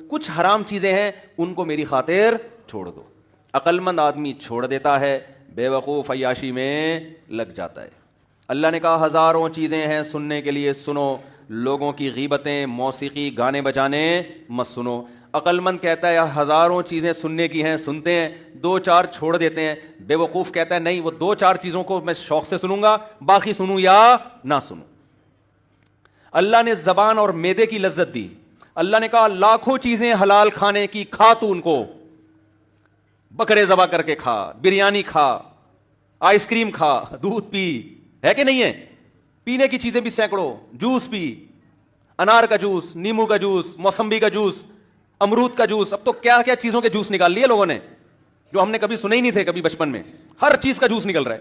کچھ حرام چیزیں ہیں ان کو میری خاطر چھوڑ دو. عقل مند آدمی چھوڑ دیتا ہے, بے وقوف عیاشی میں لگ جاتا ہے. اللہ نے کہا ہزاروں چیزیں ہیں سننے کے لیے, سنو. لوگوں کی غیبتیں, موسیقی, گانے بجانے مت سنو. عقل مند کہتا ہے ہزاروں چیزیں سننے کی ہیں, سنتے ہیں, دو چار چھوڑ دیتے ہیں. بے وقوف کہتا ہے نہیں, وہ دو چار چیزوں کو میں شوق سے سنوں گا, باقی سنوں یا نہ سنوں. اللہ نے زبان اور معدے کی لذت دی. اللہ نے کہا لاکھوں چیزیں حلال کھانے کی, کھا تو ان کو, بکرے ذبح کر کے کھا, بریانی کھا, آئس کریم کھا, دودھ پی, ہے کہ نہیں ہے؟ پینے کی چیزیں بھی سینکڑوں, جوس پی, انار کا جوس, نیمبو کا جوس, موسمبی کا جوس, امرود کا جوس. اب تو کیا کیا چیزوں کے جوس نکال لیے لوگوں نے جو ہم نے کبھی سنے ہی نہیں تھے کبھی بچپن میں. ہر چیز کا جوس نکل رہا ہے.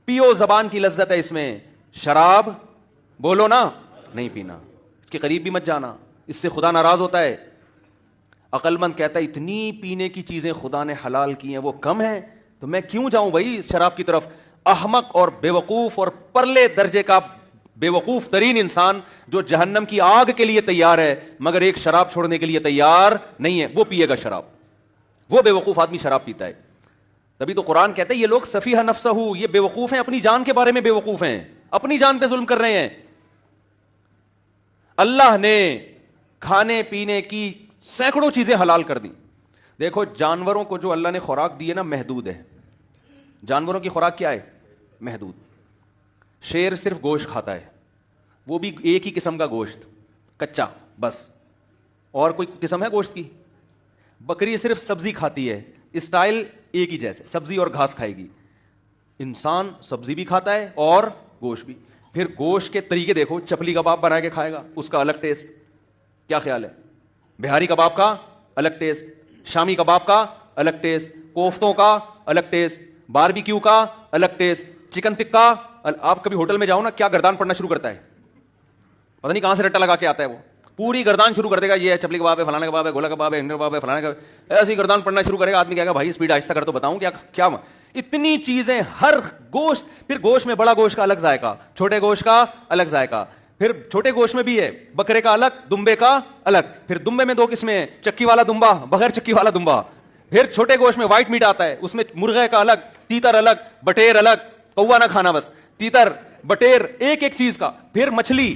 پیو, زبان کی لذت ہے اس میں. شراب بولو نا, نہیں پینا, اس کے قریب بھی مت جانا, اس سے خدا ناراض ہوتا ہے. عقل مند کہتا ہے اتنی پینے کی چیزیں خدا نے حلال کی ہیں وہ کم ہیں, تو میں کیوں جاؤں بھائی شراب کی طرف. احمق اور بے وقوف اور پرلے درجے کا بے وقوف ترین انسان جو جہنم کی آگ کے لیے تیار ہے مگر ایک شراب چھوڑنے کے لیے تیار نہیں ہے, وہ پیے گا شراب. وہ بے وقوف آدمی شراب پیتا ہے. تبھی تو قرآن کہتا ہے یہ لوگ سفیہ نفسہ, یہ بے وقوف ہیں, اپنی جان کے بارے میں بے وقوف ہیں, اپنی جان پہ ظلم کر رہے ہیں. اللہ نے کھانے پینے کی سینکڑوں چیزیں حلال کر دی. دیکھو جانوروں کو جو اللہ نے خوراک دی ہے نا محدود ہے. جانوروں کی خوراک کیا ہے؟ محدود. شیر صرف گوشت کھاتا ہے, وہ بھی ایک ہی قسم کا گوشت, کچا بس, اور کوئی قسم ہے گوشت کی؟ بکری صرف سبزی کھاتی ہے, اسٹائل ایک ہی جیسے, سبزی اور گھاس کھائے گی. انسان سبزی بھی کھاتا ہے اور گوشت بھی. پھر گوشت کے طریقے دیکھو, چپلی کباب بنا کے کھائے گا, اس کا الگ ٹیسٹ. کیا خیال ہے؟ بہاری کباب کا الگ ٹیسٹ, شامی کباب کا الگ ٹیسٹ, کوفتوں کا الگ ٹیسٹ, باربیکیو کا الگ ٹیسٹ, چکن ٹکا. آپ کبھی ہوٹل میں جاؤ نا, کیا گردان پڑنا شروع کرتا ہے, پتہ نہیں کہاں سے رٹا لگا کے آتا ہے, وہ پوری گردان شروع کر دے گا, یہ ہے چپلی کباب ہے, فلانا کباب ہے, گولا کباب ہے, ہنگر کباب ہے, فلانا کباب, ایسی گردان پڑنا شروع کرے گا. آدمی کہے گا بھائی اسپیڈ آہستہ کر تو بتاؤں کیا کیا. اتنی چیزیں, ہر گوشت. پھر گوشت میں بڑا گوشت کا الگ ذائقہ, چھوٹے گوشت کا الگ ذائقہ. پھر چھوٹے گوشت میں بھی ہے بکرے کا الگ, دمبے کا الگ. پھر دمبے میں دو قسمیں ہیں, چکی والا دمبا, بغیر چکی والا دمبا. پھر چھوٹے گوشت میں وائٹ میٹ آتا ہے, اس میں مرغے کا الگ, تیتر الگ, بٹیر الگ. کوا نہ کھانا بس, تیتر بٹیر ایک ایک چیز کا. پھر مچھلی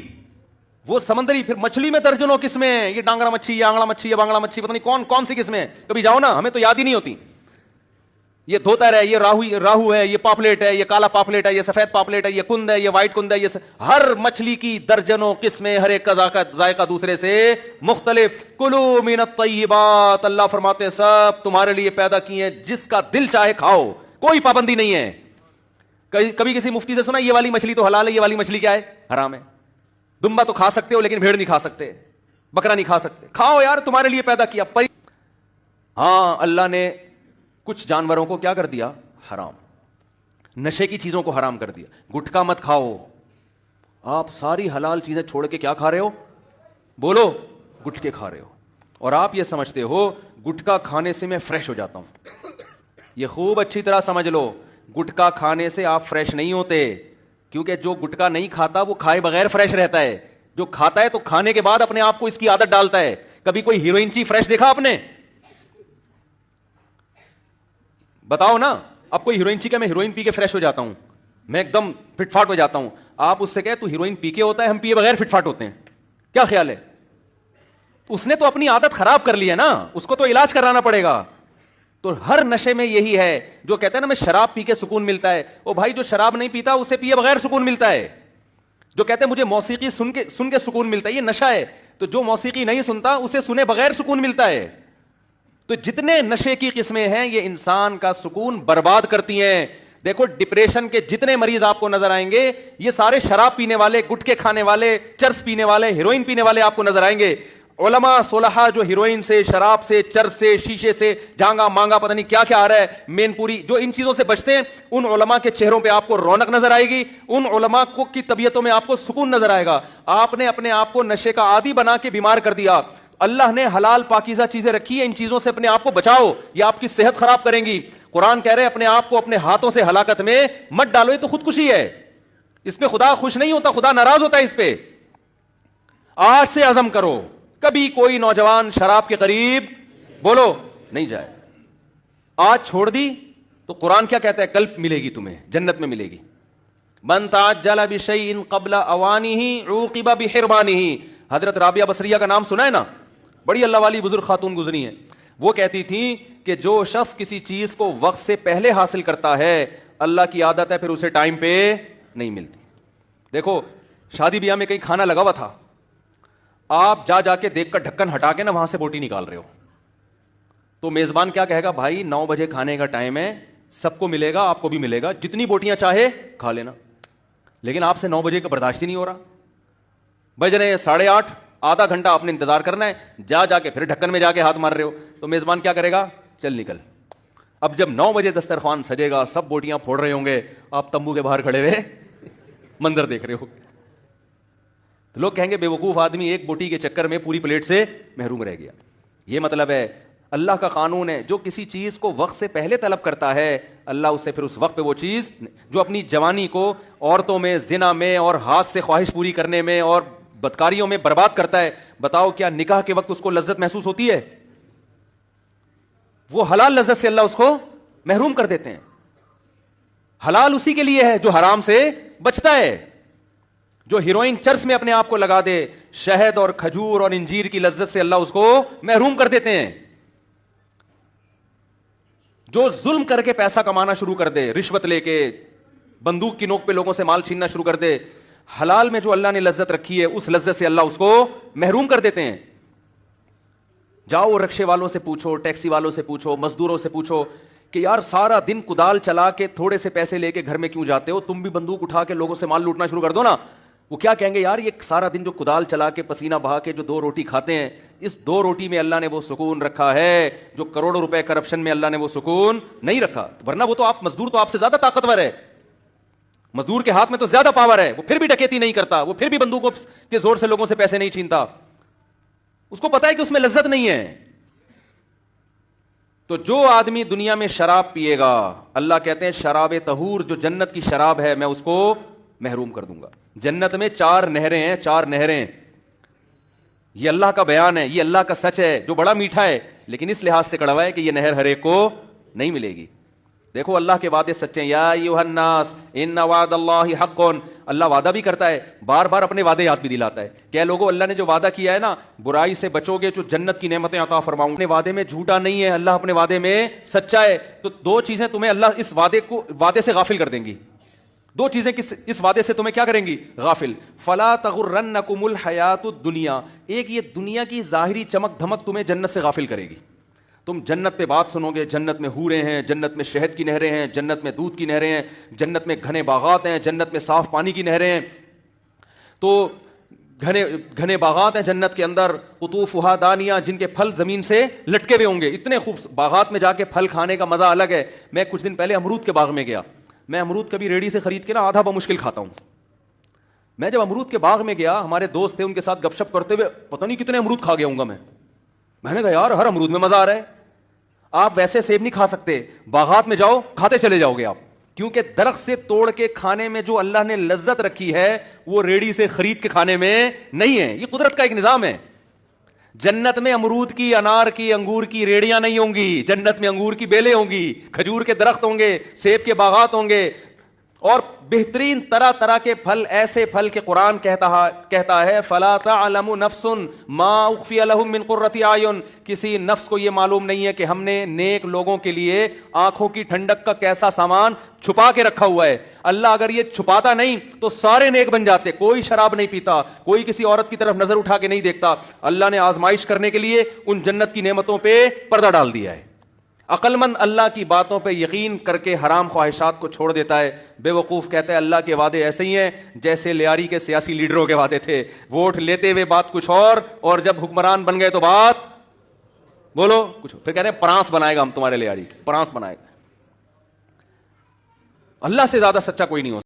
وہ سمندری, پھر مچھلی میں درجنوں قسمیں ہیں, یہ ڈانگرا مچھی, یہ آنگڑا مچھی, یہ بانگڑا مچھی, پتہ نہیں کون کون سی قسمیں. کبھی جاؤ نا, ہمیں تو یاد ہی نہیں ہوتی. یہ دھوتر ہے, یہ راہو ہے, یہ پاپلیٹ ہے, یہ کالا پاپلیٹ ہے, یہ سفید پاپلیٹ ہے, یہ کند ہے, یہ وائٹ کند ہے. یہ ہر مچھلی کی درجنوں قسمیں, ہر ایک کا ذائقہ دوسرے سے مختلف. کلوا من الطیبات, اللہ فرماتے ہیں سب تمہارے لیے پیدا کیے ہیں, جس کا دل چاہے کھاؤ, کوئی پابندی نہیں ہے. کبھی کسی مفتی سے سنا یہ والی مچھلی تو حلال ہے, یہ والی مچھلی کیا ہے؟ حرام ہے. دمبا تو کھا سکتے ہو لیکن بھیڑ نہیں کھا سکتے, بکرا نہیں کھا سکتے. کھاؤ یار, تمہارے لیے پیدا کیا. ہاں اللہ نے کچھ جانوروں کو کیا کر دیا؟ حرام. نشے کی چیزوں کو حرام کر دیا. گٹکا مت کھاؤ. آپ ساری حلال چیزیں چھوڑ کے کیا کھا رہے ہو؟ بولو, گٹکے کھا رہے ہو. اور آپ یہ سمجھتے ہو گٹکا کھانے سے میں فریش ہو جاتا ہوں. یہ خوب اچھی طرح سمجھ لو, گٹکا کھانے سے آپ فریش نہیں ہوتے, کیونکہ جو گٹکا نہیں کھاتا وہ کھائے بغیر فریش رہتا ہے. جو کھاتا ہے تو کھانے کے بعد اپنے آپ کو اس کی عادت ڈالتا ہے. کبھی کوئی ہیروئن چی فریش دیکھا آپ نے؟ بتاؤ نا, اب کوئی ہیروئن چی کہ میں ہیروئن پی کے فریش ہو جاتا ہوں, میں ایک دم فٹ فاٹ ہو جاتا ہوں. آپ اس سے کہے تو ہیروئن پی کے ہوتا ہے, ہم پیے بغیر فٹ فاٹ ہوتے ہیں. کیا خیال ہے؟ اس نے تو اپنی عادت خراب کر لی ہے نا, اس کو تو علاج کرانا پڑے گا. تو ہر نشے میں یہی ہے. جو کہتا ہے نا میں شراب پی کے سکون ملتا ہے, او بھائی جو شراب نہیں پیتا اسے پیے بغیر سکون ملتا ہے. جو کہتے ہیں مجھے موسیقی سن کے سکون ملتا ہے, یہ نشہ ہے. تو جو موسیقی نہیں سنتا اسے سنے بغیر سکون ملتا ہے. تو جتنے نشے کی قسمیں ہیں یہ انسان کا سکون برباد کرتی ہیں. دیکھو ڈپریشن کے جتنے مریض آپ کو نظر آئیں گے یہ سارے شراب پینے والے, گٹکے کھانے والے, چرس پینے والے, ہیروئن پینے والے آپ کو نظر آئیں گے. علماء صلحاء جو ہیروئن سے, شراب سے, چرس سے, شیشے سے, جھانگا مانگا پتہ نہیں کیا کیا آ رہا ہے, مین پوری, جو ان چیزوں سے بچتے ہیں ان علماء کے چہروں پہ آپ کو رونق نظر آئے گی, ان علماء کو کی طبیعتوں میں آپ کو سکون نظر آئے گا. آپ نے اپنے آپ کو نشے کا عادی بنا کے بیمار کر دیا. اللہ نے حلال پاکیزہ چیزیں رکھی ہیں, ان چیزوں سے اپنے آپ کو بچاؤ, یہ آپ کی صحت خراب کریں گی. قرآن کہہ رہے اپنے آپ کو اپنے ہاتھوں سے ہلاکت میں مت ڈالو, یہ تو خودکشی ہے. اس پہ خدا خوش نہیں ہوتا, خدا ناراض ہوتا ہے اس پہ. آج سے عزم کرو, کبھی کوئی نوجوان شراب کے قریب بولو نہیں جائے. آج چھوڑ دی تو قرآن کیا کہتا ہے؟ کل ملے گی تمہیں, جنت میں ملے گی. من تعجل بشیء قبل اوانہ عوقب بحرمانہ. حضرت رابعہ بصریہ کا نام سنا ہے نا, بڑی اللہ والی بزرگ خاتون گزری ہیں. وہ کہتی تھیں کہ جو شخص کسی چیز کو وقت سے پہلے حاصل کرتا ہے, اللہ کی عادت ہے پھر اسے ٹائم پہ نہیں ملتی. دیکھو شادی بیاہ میں کہیں کھانا لگا ہوا تھا, آپ جا کے دیکھ کر ڈھکن ہٹا کے نا وہاں سے بوٹی نکال رہے ہو, تو میزبان کیا کہے گا؟ بھائی 9 بجے کھانے کا ٹائم ہے, سب کو ملے گا, آپ کو بھی ملے گا, جتنی بوٹیاں چاہے کھا لینا. لیکن آپ سے 9 بجے کا برداشت ہی نہیں ہو رہا, بج رہے ہیں 8:30, آدھا گھنٹہ آپ نے انتظار کرنا ہے, جا کے پھر ڈھکن میں جا کے ہاتھ مار رہے ہو, تو میزبان کیا کرے گا؟ چل نکل. اب جب 9 بجے دسترخوان سجے گا, سب بوٹیاں پھوڑ رہے ہوں گے, آپ تمبو کے باہر کھڑے ہوئے منظر دیکھ رہے ہو, تو لوگ کہیں گے بے وقوف آدمی ایک بوٹی کے چکر میں پوری پلیٹ سے محروم رہ گیا. یہ مطلب ہے اللہ کا قانون ہے, جو کسی چیز کو وقت سے پہلے طلب کرتا ہے اللہ اسے پھر اس وقت پہ وہ چیز, جو اپنی جوانی کو عورتوں میں, زنا میں اور ہاتھ سے خواہش پوری کرنے میں اور بدکاریوں میں برباد کرتا ہے, بتاؤ کیا نکاح کے وقت اس کو لذت محسوس ہوتی ہے؟ وہ حلال لذت سے اللہ اس کو محروم کر دیتے ہیں. حلال اسی کے لیے ہے جو حرام سے بچتا ہے. جو ہیروئن چرس میں اپنے آپ کو لگا دے, شہد اور کھجور اور انجیر کی لذت سے اللہ اس کو محروم کر دیتے ہیں. جو ظلم کر کے پیسہ کمانا شروع کر دے, رشوت لے کے, بندوق کی نوک پہ لوگوں سے مال چھیننا شروع کر دے, حلال میں جو اللہ نے لذت رکھی ہے اس لذت سے اللہ اس کو محروم کر دیتے ہیں. جاؤ رکشے والوں سے پوچھو, ٹیکسی والوں سے پوچھو, مزدوروں سے پوچھو کہ یار سارا دن کدال چلا کے تھوڑے سے پیسے لے کے گھر میں کیوں جاتے ہو؟ تم بھی بندوق اٹھا کے لوگوں سے مال لوٹنا شروع کر دو نا. وہ کیا کہیں گے؟ یار یہ سارا دن جو کدال چلا کے پسینہ بہا کے جو 2 روٹی کھاتے ہیں, اس 2 روٹی میں اللہ نے وہ سکون رکھا ہے جو کروڑوں روپے کرپشن میں اللہ نے وہ سکون نہیں رکھا. ورنہ وہ تو آپ مزدور تو آپ سے زیادہ طاقتور ہے, مزدور کے ہاتھ میں تو زیادہ پاور ہے, وہ پھر بھی ڈکیتی نہیں کرتا, وہ پھر بھی بندوقوں کے زور سے لوگوں سے پیسے نہیں چھینتا, اس کو پتا ہے کہ اس میں لذت نہیں ہے. تو جو آدمی دنیا میں شراب پیے گا, اللہ کہتے ہیں شراب طہور جو جنت کی شراب ہے میں اس کو محروم کر دوں گا. جنت میں 4 نہریں ہیں, 4 نہریں. یہ اللہ کا بیان ہے, یہ اللہ کا سچ ہے جو بڑا میٹھا ہے, لیکن اس لحاظ سے کڑوا ہے کہ یہ نہر ہر ایک کو نہیں ملے گی. دیکھو اللہ کے وعدے سچے ہیں. یا ایھا الناس ان وعد اللہ حق. اللہ وعدہ بھی کرتا ہے, بار بار اپنے وعدے یاد بھی دلاتا ہے. کیا لوگوں, اللہ نے جو وعدہ کیا ہے نا, برائی سے بچو گے جو جنت کی نعمتیں عطا فرماؤں, اپنے وعدے میں جھوٹا نہیں ہے, اللہ اپنے وعدے میں سچا ہے. تو 2 چیزیں تمہیں اللہ اس وعدے سے غافل کر دیں گی. 2 چیزیں اس وعدے سے تمہیں کیا کریں گی؟ غافل. فلا تغرنکم الحیات الدنیا. ایک یہ دنیا کی ظاہری چمک دھمک تمہیں جنت سے غافل کرے گی. تم جنت پہ بات سنو گے, جنت میں حوریں ہیں, جنت میں شہد کی نہریں ہیں, جنت میں دودھ کی نہریں ہیں, جنت میں گھنے باغات ہیں, جنت میں صاف پانی کی نہریں ہیں. تو گھنے باغات ہیں جنت کے اندر, قطوفھا دانیہ, جن کے پھل زمین سے لٹکے ہوئے ہوں گے. اتنے خوب باغات میں جا کے پھل کھانے کا مزہ الگ ہے. میں کچھ دن پہلے امرود کے باغ میں گیا. میں امرود کبھی ریڑی سے خرید کے نا آدھا بمشکل کھاتا ہوں. میں جب امرود کے باغ میں گیا, ہمارے دوست تھے, ان کے ساتھ گپ شپ کرتے ہوئے پتہ نہیں کتنے امرود کھا گیا ہوں گا میں نے کہا یار ہر امرود میں مزہ آ رہا ہے. آپ ویسے سیب نہیں کھا سکتے, باغات میں جاؤ کھاتے چلے جاؤ گے آپ, کیونکہ درخت سے توڑ کے کھانے میں جو اللہ نے لذت رکھی ہے وہ ریڑی سے خرید کے کھانے میں نہیں ہے. یہ قدرت کا ایک نظام ہے. جنت میں امرود کی, انار کی, انگور کی ریڑیاں نہیں ہوں گی, جنت میں انگور کی بیلیں ہوں گی, کھجور کے درخت ہوں گے, سیب کے باغات ہوں گے, اور بہترین طرح طرح کے پھل, ایسے پھل کہ قرآن کہتا ہے فلا تعلم نفس ما اخفی لهم من قرۃ اعین. کسی نفس کو یہ معلوم نہیں ہے کہ ہم نے نیک لوگوں کے لیے آنکھوں کی ٹھنڈک کا کیسا سامان چھپا کے رکھا ہوا ہے. اللہ اگر یہ چھپاتا نہیں تو سارے نیک بن جاتے. کوئی شراب نہیں پیتا, کوئی کسی عورت کی طرف نظر اٹھا کے نہیں دیکھتا. اللہ نے آزمائش کرنے کے لیے ان جنت کی نعمتوں پہ پردہ ڈال دیا ہے. عقل مند اللہ کی باتوں پہ یقین کر کے حرام خواہشات کو چھوڑ دیتا ہے. بے وقوف کہتا ہے اللہ کے وعدے ایسے ہی ہیں جیسے لیاری کے سیاسی لیڈروں کے وعدے تھے. ووٹ لیتے ہوئے بات کچھ اور جب حکمران بن گئے تو بات بولو کچھ. پھر کہہ رہے ہیں پرانس بنائے گا ہم تمہارے لیاری, پرانس بنائے گا. اللہ سے زیادہ سچا کوئی نہیں ہو